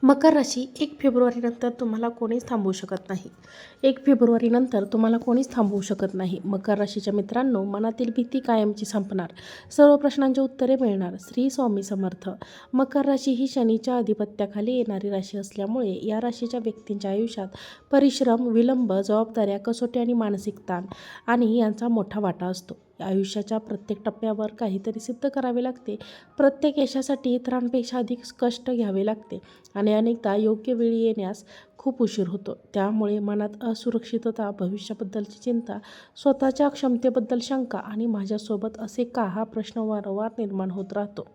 मकर राशी 1 फेब्रुवारीनंतर तुम्हाला कोणीच थांबवू शकत नाही. 1 फेब्रुवारीनंतर तुम्हाला कोणीच थांबवू शकत नाही. मकर राशीच्या मित्रांनो, मनातील भीती कायमची संपणार. सर्व प्रश्नांची उत्तरे मिळणार. श्री स्वामी समर्थ. मकर राशी ही शनीच्या आधिपत्याखाली येणारी राशी असल्यामुळे या राशीच्या व्यक्तींच्या आयुष्यात परिश्रम, विलंब, जबाबदाऱ्या, कसोटी आणि मानसिक ताण आणि यांचा मोठा वाटा असतो. आयुष्याच्या प्रत्येक टप्प्यावर काहीतरी सिद्ध करावे लागते. प्रत्येक यशासाठी इतरांपेक्षा अधिक कष्ट घ्यावे लागते आणि अनेकदा योग्य वेळी येण्यास खूप उशीर होतो. त्यामुळे मनात असुरक्षितता, भविष्याबद्दलची चिंता, स्वतःच्या क्षमतेबद्दल शंका आणि माझ्यासोबत असे का हा प्रश्न वारंवार निर्माण होत राहतो.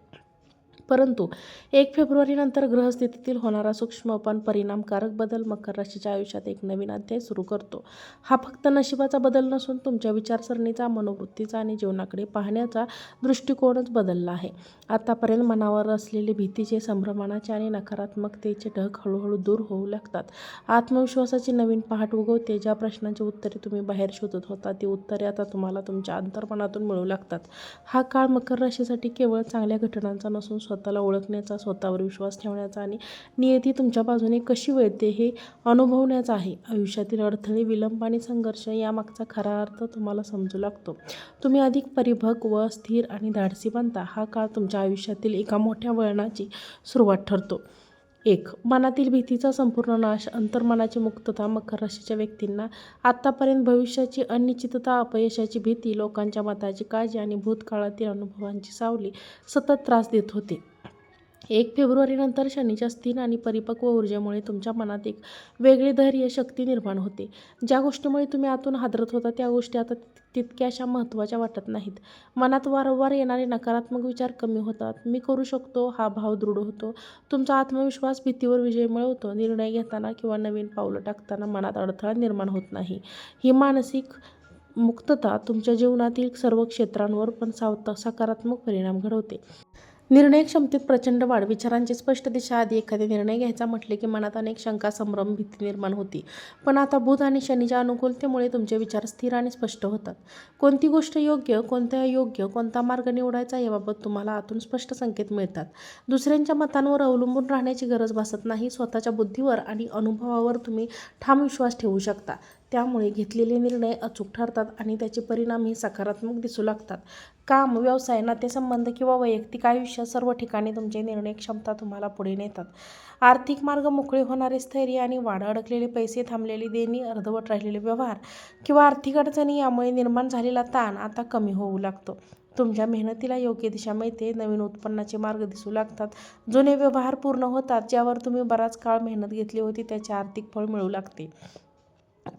परंतु 1 फेब्रुवारीनंतर ग्रहस्थितीतील होणारा सूक्ष्म पण परिणामकारक बदल मकर राशीच्या आयुष्यात एक नवीन अध्याय सुरू करतो. हा फक्त नशिबाचा बदल नसून तुमच्या विचारसरणीचा, मनोवृत्तीचा आणि जीवनाकडे पाहण्याचा दृष्टिकोनच बदलला आहे. आतापर्यंत मनावर असलेले भीतीचे, संभ्रमाचे आणि नकारात्मकतेचे ढग हळूहळू दूर होऊ लागतात. आत्मविश्वासाची नवीन पहाट उगवते. ज्या प्रश्नांची उत्तरे तुम्ही बाहेर शोधत होता ती उत्तरे आता तुम्हाला तुमच्या अंतर्मनातून मिळू लागतात. हा काळ मकर राशीसाठी केवळ चांगल्या घटनांचा नसून स्वतःला ओळखण्याचा, स्वतःवर विश्वास ठेवण्याचा आणि नियती तुमच्या बाजूने कशी वळते हे अनुभवण्याचा आहे. आयुष्यातील अडथळे, विलंब आणि संघर्ष यामागचा खरा अर्थ तुम्हाला समजू लागतो. तुम्ही अधिक परिपक्व, स्थिर आणि धाडसी बनता. हा काळ तुमच्या आयुष्यातील एका मोठ्या वळणाची सुरुवात ठरतो. 1. मनातील भीतीचा संपूर्ण नाश. अंतर्मनाची मुक्तता. मकर राशीच्या व्यक्तींना आतापर्यंत भविष्याची अनिश्चितता, अपयशाची भीती, लोकांच्या मताची काळजी आणि भूतकाळातील अनुभवांची सावली सतत त्रास देत होते. 1 फेब्रुवारीनंतर शनीच्या स्थिर आणि परिपक्व ऊर्जेमुळे तुमच्या मनात एक वेगळी धैर्य शक्ती निर्माण होते. ज्या गोष्टीमुळे तुम्ही आतून हादरत होता त्या गोष्टी आता तितक्याशा महत्त्वाच्या वाटत नाहीत. मनात वारंवार येणारे नकारात्मक विचार कमी होतात. मी करू शकतो हा भाव दृढ होतो. तुमचा आत्मविश्वास भीतीवर विजय मिळवतो. निर्णय घेताना किंवा नवीन पावलं टाकताना मनात अडथळा निर्माण होत नाही. ही मानसिक मुक्तता तुमच्या जीवनातील सर्व क्षेत्रांवर पण सकारात्मक परिणाम घडवते. निर्णय क्षमतेत प्रचंड वाढ. विचारांची स्पष्ट दिशा. आधी एखादे निर्णय घ्यायचा म्हटले की मनात अनेक शंका, संभ्रम, भीती निर्माण होती. पण आता बुध आणि शनीच्या अनुकूलतेमुळे तुमचे विचार स्थिर आणि स्पष्ट होतात. कोणती गोष्ट योग्य, कोणत्या अयोग्य, कोणता मार्ग निवडायचा याबाबत तुम्हाला आतून स्पष्ट संकेत मिळतात. दुसऱ्यांच्या मतांवर अवलंबून राहण्याची गरज भासत नाही. स्वतःच्या बुद्धीवर आणि अनुभवावर तुम्ही ठाम विश्वास ठेवू शकता. त्यामुळे घेतलेले निर्णय अचूक ठरतात आणि त्याचे परिणामही सकारात्मक दिसू लागतात. काम, व्यवसाय, नातेसंबंध किंवा वैयक्तिक आयुष्य सर्व ठिकाणी तुमचे निर्णय क्षमता तुम्हाला पुढे नेतात. आर्थिक मार्ग मोकळे होणारे स्थैर्य आणि वाढ. अडकलेले पैसे, थांबलेली देणी, अर्धवट राहिलेले व्यवहार किंवा आर्थिक अडचणी यामुळे निर्माण झालेला ताण आता कमी होऊ लागतो. तुमच्या मेहनतीला योग्य दिशा मिळते. नवीन उत्पन्नाचे मार्ग दिसू लागतात. जुने व्यवहार पूर्ण होतात. ज्यावर तुम्ही बराच काळ मेहनत घेतली होती त्याचे आर्थिक फळ मिळू लागते.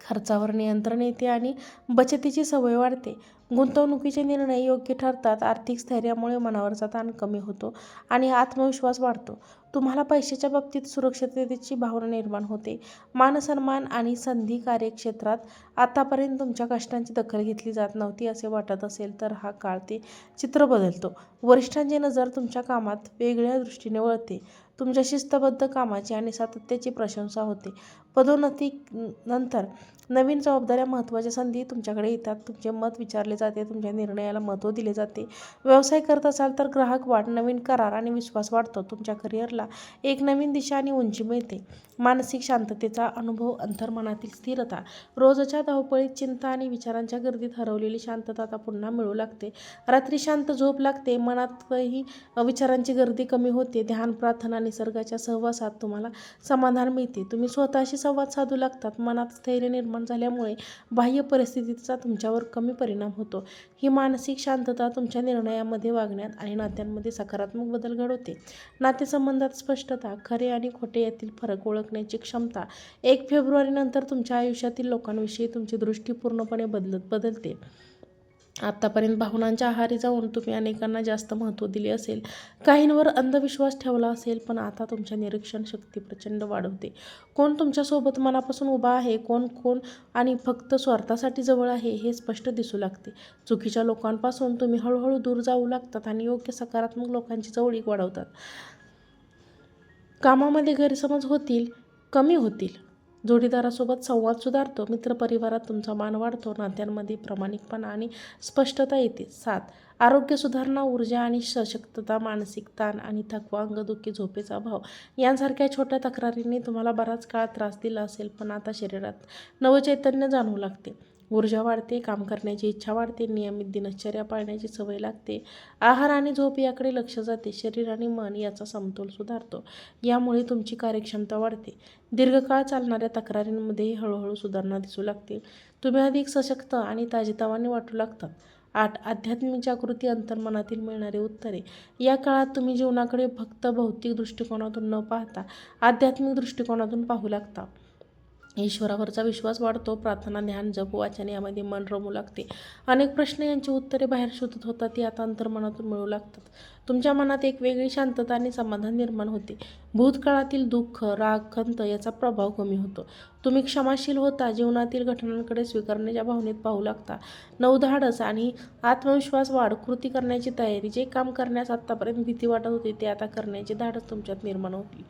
खर्चावर नियंत्रण येते आणि बचतीची सवय वाढते. गुंतवणुकीचे निर्णय योग्य ठरतात. आर्थिक स्थैर्यामुळे मनावरचा ताण कमी होतो आणि आत्मविश्वास वाढतो. तुम्हाला पैशाच्या बाबतीत सुरक्षिततेची भावना निर्माण होते. मानसन्मान आणि संधी. कार्यक्षेत्रात आतापर्यंत तुमच्या कष्टांची दखल घेतली जात नव्हती असे वाटत असेल तर हा काळ ते चित्र बदलतो. वरिष्ठांची नजर तुमच्या कामात वेगळ्या दृष्टीने वळते. तुमच्या शिस्तबद्ध कामाची आणि सातत्याची प्रशंसा होते. पदोन्नती नंतर नवीन जबाबदाऱ्या, महत्त्वाच्या संधी तुमच्याकडे येतात. तुमचे मत विचारले जाते. तुमच्या निर्णयाला महत्त्व दिले जाते. व्यवसाय करत असाल तर ग्राहक वाढ, नवीन करार आणि विश्वास वाढतो. तुमच्या करिअरला एक नवीन दिशा आणि उंची मिळते. मानसिक शांततेचा अनुभव. अंतर्मनातील स्थिरता. रोजच्या धावपळीत, चिंता आणि विचारांच्या गर्दीत हरवलेली शांतता आता पुन्हा मिळू लागते. रात्री शांत झोप लागते. मनातही विचारांची गर्दी कमी होते. ध्यान, प्रार्थना, निसर्गाच्या सहवासात तुम्हाला समाधान मिळते. तुम्ही स्वतःशी संवाद साधू लागतात. मनात स्थैर्य निर्माण झाल्यामुळे बाह्य परिस्थितीचा तुमच्यावर कमी परिणाम होतो. ही मानसिक शांतता तुमच्या निर्णयामध्ये, वागण्यात आणि नात्यांमध्ये सकारात्मक बदल घडवते. नातेसंबंधात स्पष्टता. खरे आणि खोटे यातील फरक ओळखण्याची क्षमता. 1 फेब्रुवारीनंतर तुमच्या आयुष्यातील लोकांविषयी तुमची दृष्टी पूर्णपणे बदलते. आतापर्यंत भावनांच्या आहारी जाऊन तुम्ही अनेकांना जास्त महत्त्व दिले असेल. काहींवर अंधविश्वास ठेवला असेल. पण आता तुमच्या निरीक्षण शक्ती प्रचंड वाढवते. कोण तुमच्यासोबत मनापासून उभा आहे, कोण आणि फक्त स्वार्थासाठी जवळ आहे हे स्पष्ट दिसू लागते. चुकीच्या लोकांपासून तुम्ही हळूहळू दूर जाऊ लागतात आणि योग्य सकारात्मक लोकांची जवळीक वाढवतात. कामामध्ये गैरसमज कमी होतील. जोडीदारासोबत संवाद सुधारतो. मित्रपरिवारात तुमचा मान वाढतो. नात्यांमध्ये प्रामाणिकपणा आणि स्पष्टता येते. 7. आरोग्य सुधारणा, ऊर्जा आणि सशक्तता, मानसिक ताण आणि थकवा, अंगदुखी, झोपेचा अभाव यांसारख्या छोट्या तक्रारींनी तुम्हाला बराच काळ त्रास दिला असेल, पण आता शरीरात नवचैतन्य जाणवू लागते. ऊर्जा वाढते, काम करण्याची इच्छा वाढते, नियमित दिनचर्या पाळण्याची सवय लागते. आहार आणि झोप याकडे लक्ष जाते. शरीर आणि मन याचा समतोल सुधारतो. यामुळे तुमची कार्यक्षमता वाढते. दीर्घकाळ चालणाऱ्या तक्रारींमध्येही हळूहळू सुधारणा दिसू लागते. तुम्ही अधिक सशक्त आणि ताजेतवाने वाटू लागतात. 8. आध्यात्मिक जागृती, अंतर्मनातील मिळणारी उत्तरे. या काळात तुम्ही जीवनाकडे फक्त भौतिक दृष्टिकोनातून न पाहता आध्यात्मिक दृष्टिकोनातून पाहू लागता. ईश्वरावरचा विश्वास वाढतो. प्रार्थना, ध्यान, जप, वाचन यामध्ये मन रमू लागते. अनेक प्रश्न यांची उत्तरे बाहेर शोधत होतात ती आता अंतर्मनातून मिळू लागतात. तुमच्या मनात एक वेगळी शांतता आणि समाधान निर्माण होते. भूतकाळातील दुःख, राग, खंत याचा प्रभाव कमी होतो. तुम्ही क्षमाशील होता. जीवनातील घटनांकडे स्वीकारण्याच्या भावनेत पाहू लागता. नवधाडस आणि आत्मविश्वास वाढ, कृती करण्याची तयारी. जे काम करण्यास आत्तापर्यंत भीती वाटत होती ते आता करण्याचे धाडस तुमच्यात निर्माण होईल.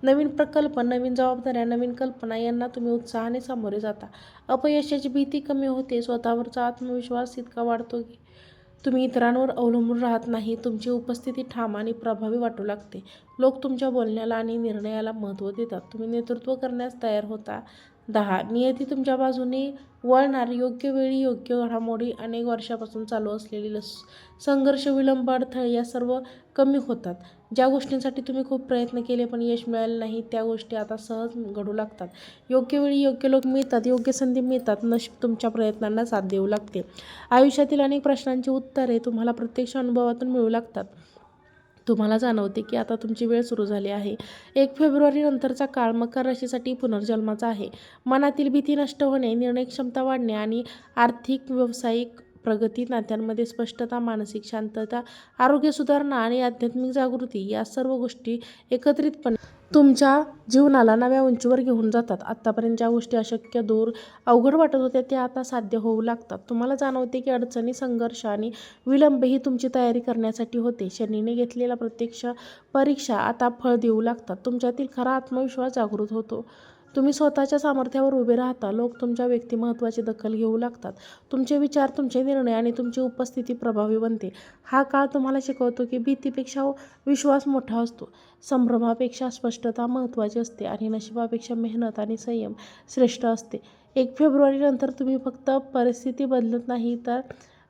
नवीन प्रकल्प, नवीन जबाबदाऱ्या, नवीन कल्पना यांना तुम्ही उत्साहाने सामोरे जाता. अपयशाची भीती कमी होते. स्वतःवरचा आत्मविश्वास इतका वाढतो की तुम्ही इतरांवर अवलंबून राहत नाही. तुमची उपस्थिती ठाम आणि प्रभावी वाटू लागते. लोक तुमच्या बोलण्याला आणि निर्णयाला महत्त्व देतात. तुम्ही नेतृत्व करण्यास तयार होता. 10. नियती तुमच्या बाजूने वळणार. योग्य वेळी योग्य घडामोडी. अनेक वर्षापासून चालू असलेली संघर्ष, विलंब, अडथळे या सर्व कमी होतात. ज्या गोष्टींसाठी तुम्ही खूप प्रयत्न केले पण यश मिळाले नाही त्या गोष्टी आता सहज घडू लागतात. योग्य वेळी योग्य लोक मिळतात. योग्य संधी मिळतात. नशीब तुमच्या प्रयत्नांना साथ देऊ लागते. आयुष्यातील अनेक प्रश्नांची उत्तरे तुम्हाला प्रत्यक्ष अनुभवातून मिळू लागतात. तुम्हाला जाणवते की आता तुमची वेळ सुरू झाली आहे. 1 फेब्रुवारी नंतरचा काळ मकर राशीसाठी पुनर्जन्माचा आहे. मनातील भीती नष्ट होणे, निर्णय क्षमता वाढणे आणि आर्थिक व्यावसायिक प्रगती, नात्यांमध्ये स्पष्टता, मानसिक शांतता, आरोग्य सुधारणा आणि आध्यात्मिक जागृती या सर्व गोष्टी एकत्रितपणे तुमच्या जीवनाला नव्या उंचीवर घेऊन जातात. आत्तापर्यंत ज्या गोष्टी अशक्य, दूर, अवघड वाटत होत्या त्या आता साध्य होऊ लागतात. तुम्हाला जाणवते की अडचणी, संघर्ष आणि विलंब ही तुमची तयारी करण्यासाठी होते. शनीने घेतलेला प्रत्यक्ष परीक्षा आता फळ देऊ लागतात. तुमच्यातील खरा आत्मविश्वास जागृत होतो. तुम्ही स्वतःच्या सामर्थ्यावर उभे राहता. लोक तुमच्या व्यक्तिमत्त्वाची दखल घेऊ लागतात. तुमचे विचार, तुमचे निर्णय आणि तुमची उपस्थिती प्रभावी बनते. हा काळ तुम्हाला शिकवतो की भीतीपेक्षा विश्वास मोठा असतो. संभ्रमापेक्षा स्पष्टता महत्त्वाची असते आणि नशिबापेक्षा मेहनत आणि संयम श्रेष्ठ असते. 1 फेब्रुवारी नंतर तुम्ही फक्त परिस्थिती बदलत नाही तर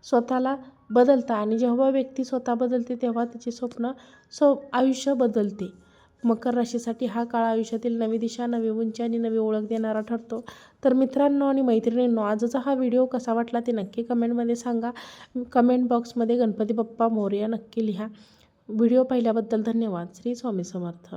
स्वतःला बदलता आणि जेव्हा व्यक्ती स्वतः बदलते तेव्हा तिचे स्वप्न आयुष्य बदलते. मकर राशीसाठी हा काळ आयुष्यातील नवी दिशा, नवी उंची आणि नवी ओळख देणारा ठरतो. तर मित्रांनो आणि मैत्रिणींनो, आजचा हा व्हिडिओ कसा वाटला ते नक्की कमेंटमध्ये सांगा. कमेंट बॉक्समध्ये गणपती बाप्पा मोरया नक्की लिहा. व्हिडिओ पाहिल्याबद्दल धन्यवाद. श्री स्वामी समर्थ.